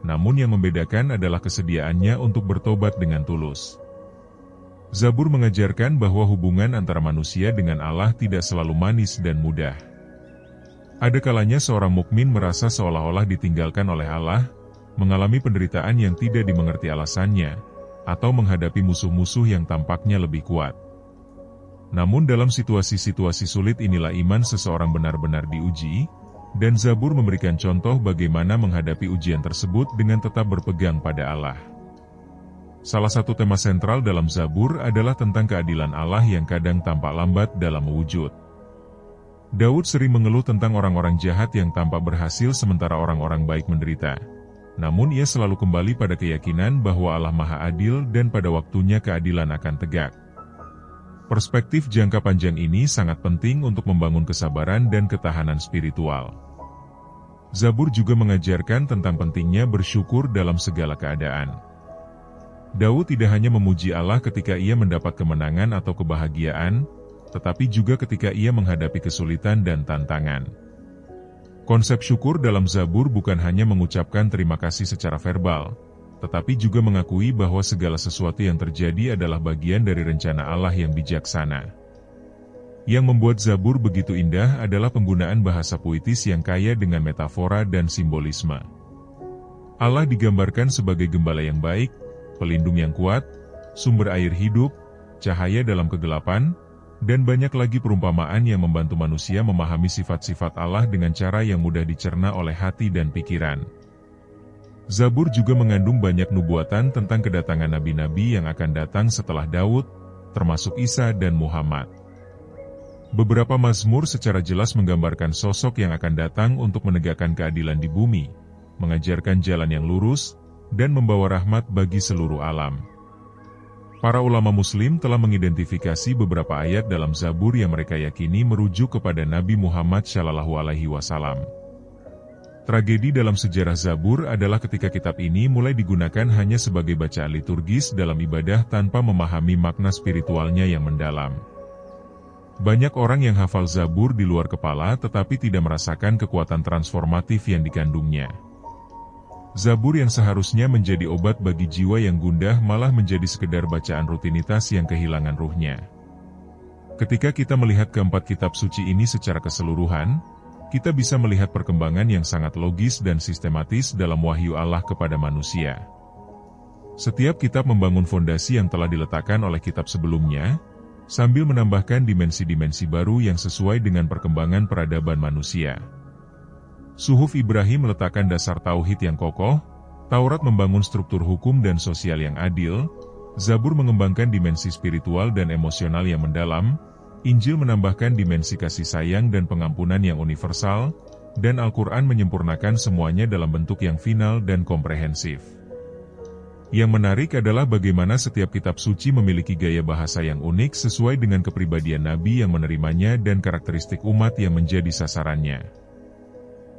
Namun yang membedakan adalah kesediaannya untuk bertobat dengan tulus. Zabur mengajarkan bahwa hubungan antara manusia dengan Allah tidak selalu manis dan mudah. Ada kalanya seorang mukmin merasa seolah-olah ditinggalkan oleh Allah, mengalami penderitaan yang tidak dimengerti alasannya, atau menghadapi musuh-musuh yang tampaknya lebih kuat. Namun dalam situasi-situasi sulit inilah iman seseorang benar-benar diuji, dan Zabur memberikan contoh bagaimana menghadapi ujian tersebut dengan tetap berpegang pada Allah. Salah satu tema sentral dalam Zabur adalah tentang keadilan Allah yang kadang tampak lambat dalam mewujud. Daud sering mengeluh tentang orang-orang jahat yang tampak berhasil sementara orang-orang baik menderita. Namun ia selalu kembali pada keyakinan bahwa Allah Maha Adil dan pada waktunya keadilan akan tegak. Perspektif jangka panjang ini sangat penting untuk membangun kesabaran dan ketahanan spiritual. Zabur juga mengajarkan tentang pentingnya bersyukur dalam segala keadaan. Daud tidak hanya memuji Allah ketika ia mendapat kemenangan atau kebahagiaan, tetapi juga ketika ia menghadapi kesulitan dan tantangan. Konsep syukur dalam Zabur bukan hanya mengucapkan terima kasih secara verbal, tetapi juga mengakui bahwa segala sesuatu yang terjadi adalah bagian dari rencana Allah yang bijaksana. Yang membuat Zabur begitu indah adalah penggunaan bahasa puitis yang kaya dengan metafora dan simbolisme. Allah digambarkan sebagai gembala yang baik, pelindung yang kuat, sumber air hidup, cahaya dalam kegelapan, dan banyak lagi perumpamaan yang membantu manusia memahami sifat-sifat Allah dengan cara yang mudah dicerna oleh hati dan pikiran. Zabur juga mengandung banyak nubuatan tentang kedatangan nabi-nabi yang akan datang setelah Daud, termasuk Isa dan Muhammad. Beberapa mazmur secara jelas menggambarkan sosok yang akan datang untuk menegakkan keadilan di bumi, mengajarkan jalan yang lurus, dan membawa rahmat bagi seluruh alam. Para ulama Muslim telah mengidentifikasi beberapa ayat dalam Zabur yang mereka yakini merujuk kepada Nabi Muhammad SAW. Tragedi dalam sejarah Zabur adalah ketika kitab ini mulai digunakan hanya sebagai bacaan liturgis dalam ibadah tanpa memahami makna spiritualnya yang mendalam. Banyak orang yang hafal Zabur di luar kepala tetapi tidak merasakan kekuatan transformatif yang dikandungnya. Zabur yang seharusnya menjadi obat bagi jiwa yang gundah malah menjadi sekedar bacaan rutinitas yang kehilangan ruhnya. Ketika kita melihat keempat kitab suci ini secara keseluruhan, kita bisa melihat perkembangan yang sangat logis dan sistematis dalam wahyu Allah kepada manusia. Setiap kitab membangun fondasi yang telah diletakkan oleh kitab sebelumnya, sambil menambahkan dimensi-dimensi baru yang sesuai dengan perkembangan peradaban manusia. Suhuf Ibrahim meletakkan dasar tauhid yang kokoh, Taurat membangun struktur hukum dan sosial yang adil, Zabur mengembangkan dimensi spiritual dan emosional yang mendalam, Injil menambahkan dimensi kasih sayang dan pengampunan yang universal, dan Al-Quran menyempurnakan semuanya dalam bentuk yang final dan komprehensif. Yang menarik adalah bagaimana setiap kitab suci memiliki gaya bahasa yang unik sesuai dengan kepribadian Nabi yang menerimanya dan karakteristik umat yang menjadi sasarannya.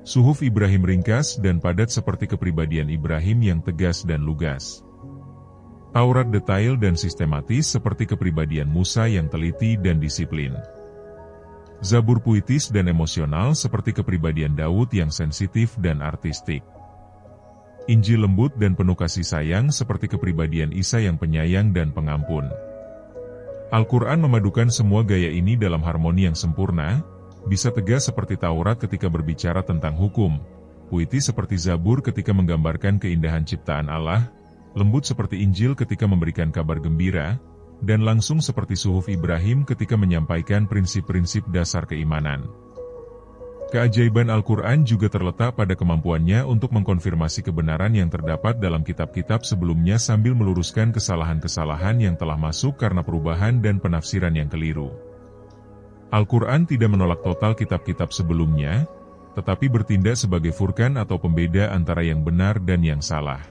Suhuf Ibrahim ringkas dan padat seperti kepribadian Ibrahim yang tegas dan lugas. Taurat detail dan sistematis seperti kepribadian Musa yang teliti dan disiplin. Zabur puitis dan emosional seperti kepribadian Daud yang sensitif dan artistik. Injil lembut dan penuh kasih sayang seperti kepribadian Isa yang penyayang dan pengampun. Al-Quran memadukan semua gaya ini dalam harmoni yang sempurna, bisa tegas seperti Taurat ketika berbicara tentang hukum, puitis seperti Zabur ketika menggambarkan keindahan ciptaan Allah, lembut seperti Injil ketika memberikan kabar gembira, dan langsung seperti Suhuf Ibrahim ketika menyampaikan prinsip-prinsip dasar keimanan. Keajaiban Al-Quran juga terletak pada kemampuannya untuk mengkonfirmasi kebenaran yang terdapat dalam kitab-kitab sebelumnya sambil meluruskan kesalahan-kesalahan yang telah masuk karena perubahan dan penafsiran yang keliru. Al-Quran tidak menolak total kitab-kitab sebelumnya, tetapi bertindak sebagai furqan atau pembeda antara yang benar dan yang salah.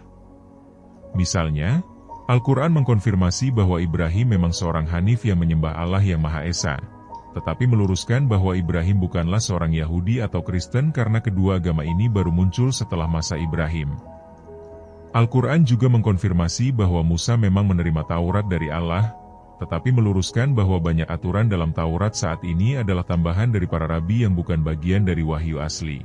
Misalnya, Al-Quran mengkonfirmasi bahwa Ibrahim memang seorang Hanif yang menyembah Allah yang Maha Esa, tetapi meluruskan bahwa Ibrahim bukanlah seorang Yahudi atau Kristen karena kedua agama ini baru muncul setelah masa Ibrahim. Al-Quran juga mengkonfirmasi bahwa Musa memang menerima Taurat dari Allah, tetapi meluruskan bahwa banyak aturan dalam Taurat saat ini adalah tambahan dari para rabi yang bukan bagian dari wahyu asli.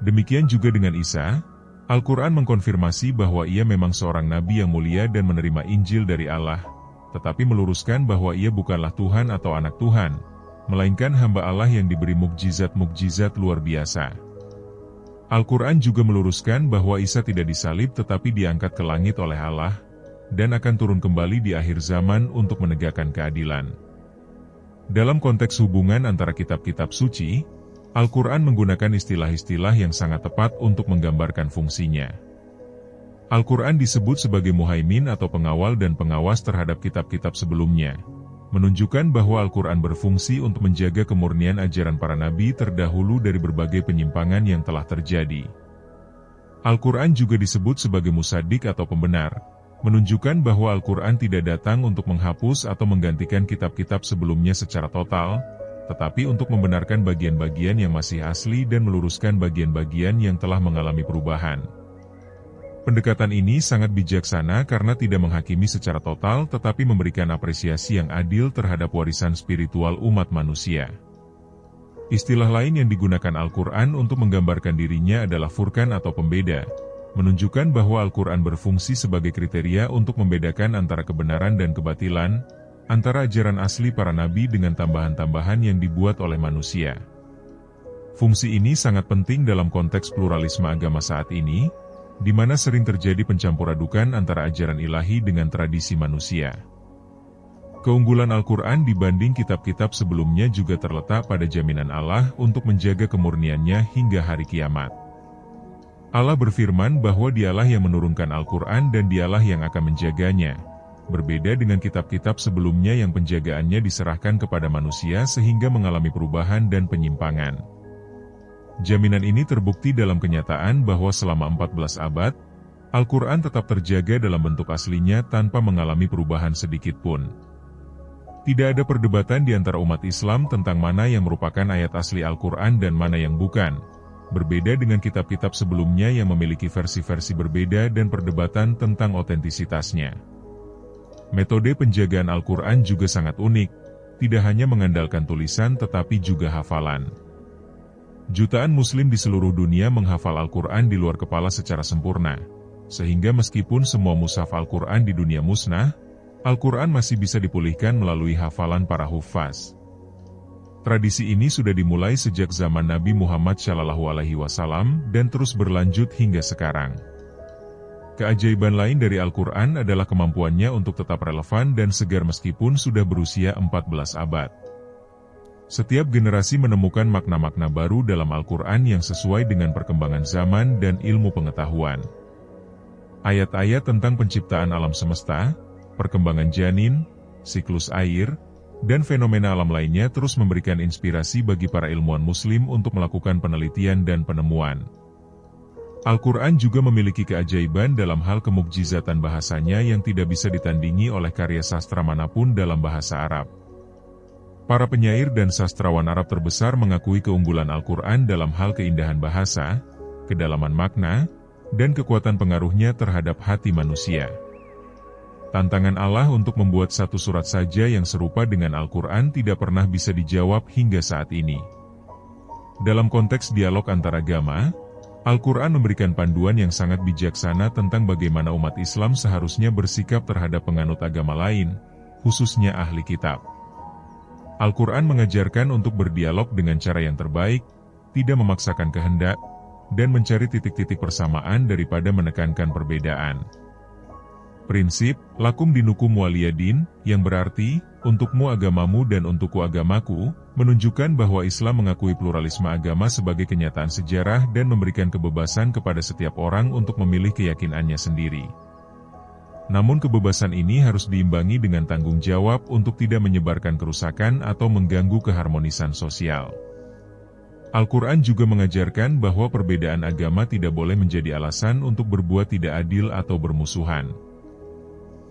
Demikian juga dengan Isa, Al-Quran mengkonfirmasi bahwa ia memang seorang nabi yang mulia dan menerima Injil dari Allah, tetapi meluruskan bahwa ia bukanlah Tuhan atau anak Tuhan, melainkan hamba Allah yang diberi mukjizat-mukjizat luar biasa. Al-Quran juga meluruskan bahwa Isa tidak disalib tetapi diangkat ke langit oleh Allah, dan akan turun kembali di akhir zaman untuk menegakkan keadilan. Dalam konteks hubungan antara kitab-kitab suci, Al-Quran menggunakan istilah-istilah yang sangat tepat untuk menggambarkan fungsinya. Al-Quran disebut sebagai muhaimin atau pengawal dan pengawas terhadap kitab-kitab sebelumnya, menunjukkan bahwa Al-Quran berfungsi untuk menjaga kemurnian ajaran para nabi terdahulu dari berbagai penyimpangan yang telah terjadi. Al-Quran juga disebut sebagai musaddiq atau pembenar, menunjukkan bahwa Al-Quran tidak datang untuk menghapus atau menggantikan kitab-kitab sebelumnya secara total, tetapi untuk membenarkan bagian-bagian yang masih asli dan meluruskan bagian-bagian yang telah mengalami perubahan. Pendekatan ini sangat bijaksana karena tidak menghakimi secara total tetapi memberikan apresiasi yang adil terhadap warisan spiritual umat manusia. Istilah lain yang digunakan Al-Quran untuk menggambarkan dirinya adalah furqan atau pembeda, menunjukkan bahwa Al-Quran berfungsi sebagai kriteria untuk membedakan antara kebenaran dan kebatilan, antara ajaran asli para nabi dengan tambahan-tambahan yang dibuat oleh manusia. Fungsi ini sangat penting dalam konteks pluralisme agama saat ini, di mana sering terjadi pencampuradukan antara ajaran ilahi dengan tradisi manusia. Keunggulan Al-Quran dibanding kitab-kitab sebelumnya juga terletak pada jaminan Allah untuk menjaga kemurniannya hingga hari kiamat. Allah berfirman bahwa Dialah yang menurunkan Al-Quran dan Dialah yang akan menjaganya, berbeda dengan kitab-kitab sebelumnya yang penjagaannya diserahkan kepada manusia sehingga mengalami perubahan dan penyimpangan. Jaminan ini terbukti dalam kenyataan bahwa selama 14 abad, Al-Quran tetap terjaga dalam bentuk aslinya tanpa mengalami perubahan sedikit pun. Tidak ada perdebatan di antara umat Islam tentang mana yang merupakan ayat asli Al-Quran dan mana yang bukan, berbeda dengan kitab-kitab sebelumnya yang memiliki versi-versi berbeda dan perdebatan tentang otentisitasnya. Metode penjagaan Al-Quran juga sangat unik, tidak hanya mengandalkan tulisan tetapi juga hafalan. Jutaan muslim di seluruh dunia menghafal Al-Quran di luar kepala secara sempurna, sehingga meskipun semua mushaf Al-Quran di dunia musnah, Al-Quran masih bisa dipulihkan melalui hafalan para huffaz. Tradisi ini sudah dimulai sejak zaman Nabi Muhammad SAW dan terus berlanjut hingga sekarang. Keajaiban lain dari Al-Quran adalah kemampuannya untuk tetap relevan dan segar meskipun sudah berusia 14 abad. Setiap generasi menemukan makna-makna baru dalam Al-Quran yang sesuai dengan perkembangan zaman dan ilmu pengetahuan. Ayat-ayat tentang penciptaan alam semesta, perkembangan janin, siklus air, dan fenomena alam lainnya terus memberikan inspirasi bagi para ilmuwan muslim untuk melakukan penelitian dan penemuan. Al-Quran juga memiliki keajaiban dalam hal kemukjizatan bahasanya yang tidak bisa ditandingi oleh karya sastra manapun dalam bahasa Arab. Para penyair dan sastrawan Arab terbesar mengakui keunggulan Al-Quran dalam hal keindahan bahasa, kedalaman makna, dan kekuatan pengaruhnya terhadap hati manusia. Tantangan Allah untuk membuat satu surat saja yang serupa dengan Al-Quran tidak pernah bisa dijawab hingga saat ini. Dalam konteks dialog antaragama, Al-Quran memberikan panduan yang sangat bijaksana tentang bagaimana umat Islam seharusnya bersikap terhadap penganut agama lain, khususnya ahli kitab. Al-Quran mengajarkan untuk berdialog dengan cara yang terbaik, tidak memaksakan kehendak, dan mencari titik-titik persamaan daripada menekankan perbedaan. Prinsip, lakum dinukum waliyadin, yang berarti, untukmu agamamu dan untukku agamaku, menunjukkan bahwa Islam mengakui pluralisme agama sebagai kenyataan sejarah dan memberikan kebebasan kepada setiap orang untuk memilih keyakinannya sendiri. Namun kebebasan ini harus diimbangi dengan tanggung jawab untuk tidak menyebarkan kerusakan atau mengganggu keharmonisan sosial. Al-Quran juga mengajarkan bahwa perbedaan agama tidak boleh menjadi alasan untuk berbuat tidak adil atau bermusuhan.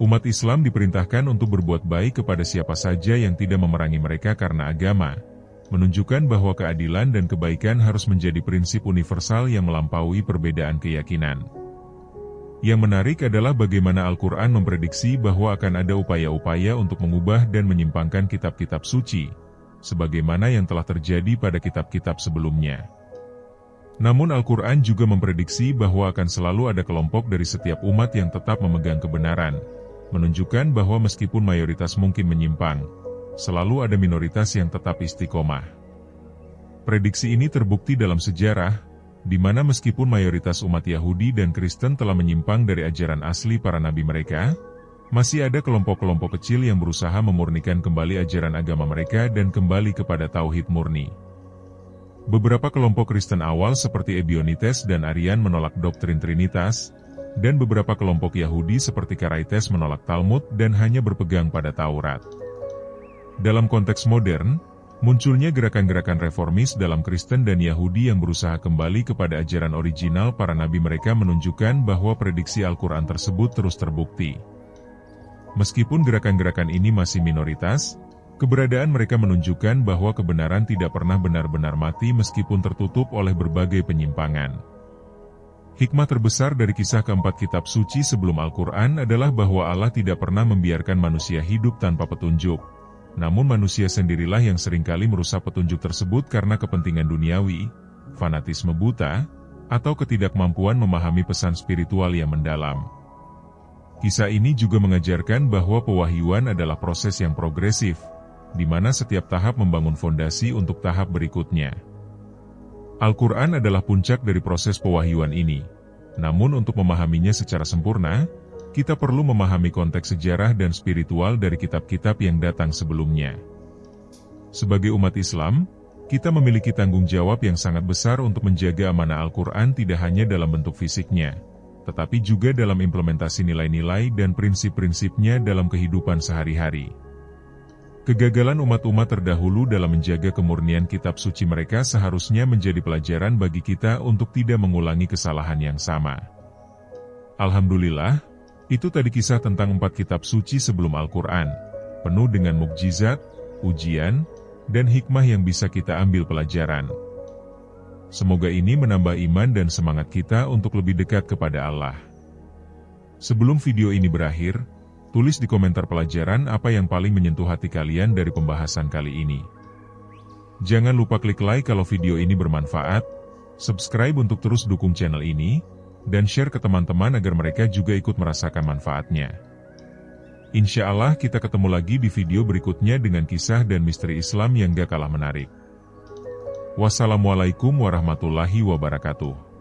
Umat Islam diperintahkan untuk berbuat baik kepada siapa saja yang tidak memerangi mereka karena agama, menunjukkan bahwa keadilan dan kebaikan harus menjadi prinsip universal yang melampaui perbedaan keyakinan. Yang menarik adalah bagaimana Al-Quran memprediksi bahwa akan ada upaya-upaya untuk mengubah dan menyimpangkan kitab-kitab suci, sebagaimana yang telah terjadi pada kitab-kitab sebelumnya. Namun Al-Quran juga memprediksi bahwa akan selalu ada kelompok dari setiap umat yang tetap memegang kebenaran, menunjukkan bahwa meskipun mayoritas mungkin menyimpang, selalu ada minoritas yang tetap istiqomah. Prediksi ini terbukti dalam sejarah, di mana meskipun mayoritas umat Yahudi dan Kristen telah menyimpang dari ajaran asli para nabi mereka, masih ada kelompok-kelompok kecil yang berusaha memurnikan kembali ajaran agama mereka dan kembali kepada tauhid murni. Beberapa kelompok Kristen awal seperti Ebionites dan Arian menolak doktrin Trinitas, dan beberapa kelompok Yahudi seperti Karaites menolak Talmud dan hanya berpegang pada Taurat. Dalam konteks modern, munculnya gerakan-gerakan reformis dalam Kristen dan Yahudi yang berusaha kembali kepada ajaran original para nabi mereka menunjukkan bahwa prediksi Al-Quran tersebut terus terbukti. Meskipun gerakan-gerakan ini masih minoritas, keberadaan mereka menunjukkan bahwa kebenaran tidak pernah benar-benar mati meskipun tertutup oleh berbagai penyimpangan. Hikmah terbesar dari kisah keempat kitab suci sebelum Al-Quran adalah bahwa Allah tidak pernah membiarkan manusia hidup tanpa petunjuk. Namun manusia sendirilah yang seringkali merusak petunjuk tersebut karena kepentingan duniawi, fanatisme buta, atau ketidakmampuan memahami pesan spiritual yang mendalam. Kisah ini juga mengajarkan bahwa pewahyuan adalah proses yang progresif, di mana setiap tahap membangun fondasi untuk tahap berikutnya. Al-Quran adalah puncak dari proses pewahyuan ini. Namun untuk memahaminya secara sempurna, kita perlu memahami konteks sejarah dan spiritual dari kitab-kitab yang datang sebelumnya. Sebagai umat Islam, kita memiliki tanggung jawab yang sangat besar untuk menjaga amanah Al-Quran tidak hanya dalam bentuk fisiknya, tetapi juga dalam implementasi nilai-nilai dan prinsip-prinsipnya dalam kehidupan sehari-hari. Kegagalan umat-umat terdahulu dalam menjaga kemurnian kitab suci mereka seharusnya menjadi pelajaran bagi kita untuk tidak mengulangi kesalahan yang sama. Alhamdulillah, itu tadi kisah tentang 4 kitab suci sebelum Al-Quran, penuh dengan mukjizat, ujian, dan hikmah yang bisa kita ambil pelajaran. Semoga ini menambah iman dan semangat kita untuk lebih dekat kepada Allah. Sebelum video ini berakhir, tulis di komentar pelajaran apa yang paling menyentuh hati kalian dari pembahasan kali ini. Jangan lupa klik like kalau video ini bermanfaat, subscribe untuk terus dukung channel ini, dan share ke teman-teman agar mereka juga ikut merasakan manfaatnya. Insya Allah kita ketemu lagi di video berikutnya dengan kisah dan misteri Islam yang gak kalah menarik. Wassalamualaikum warahmatullahi wabarakatuh.